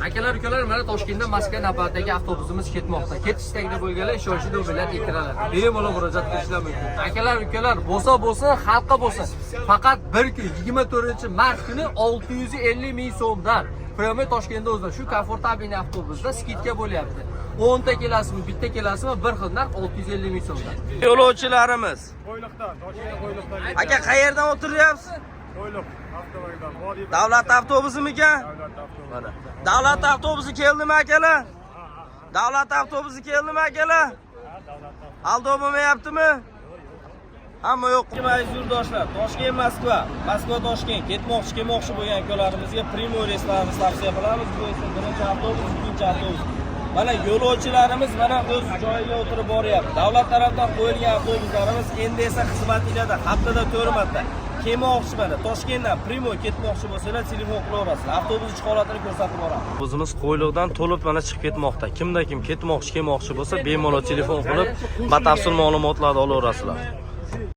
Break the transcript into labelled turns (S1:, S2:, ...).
S1: Akalar, ukalar, mana Toshkentdan Moskva navbatdagi avtobusimiz ketmoqda. Ketish istagida bo'lganlar shoshida bilan ekranlar. Bemalol murojaat qilishlar mumkin. Akalar, ukalar, bo'lsa, xalqqa bo'lsin. Faqat bir kun 24-mart kuni 650 ming so'mdan Pryomoy Toshkentda o'zida shu komfortabelniy avtobusda skidka bo'lyapti. 10 ta kelasizmi, bitta kelasizmi, bir xil narx 650 ming so'mdan.
S2: Yo'lovchilarimiz.
S3: Qo'yliqdan, Toshkentda Qo'yliqdan.
S2: Aka qayerdan o'tiryapsiz?
S3: Qo'yliq avtomobildan.
S2: Davlat avtobusimikan?
S3: Davlat avtobusi.
S2: Mana. Davlat avtobusi keldimi akalar? Davlat avtobusi keldimi akalar? Aldov bo'lmayaptimi? Hamma yo'q. Aziz yurtdoshlar, Toshkent Moskva, Moskva Toshkent kelmoqchi bo'lgan ukalarimizga Primoy restoranini tavsiya qilamiz. Bu esa birinchi avtobus, ikkinchi avtobus. Mana yo'lovchilarimiz mana o'z joyiga o'tirib boryapti. Davlat tomonidan qo'yilgan avtobuslarimiz endi esa xizmatinglarda haftada 4 marta kelmoqchi mana Toshkentdan Primoy ketmoqchi bo'lsalar, telefon qilaverasizlar. Avtobus ichki holatini ko'rsatib boramiz. O'zimiz Qo'yliqdan to'lib mana chiqib ketmoqda. Kimda kim kelmoqchi bo'lsa, bemalol telefon qilib batafsil ma'lumotlarni olaverasizlar.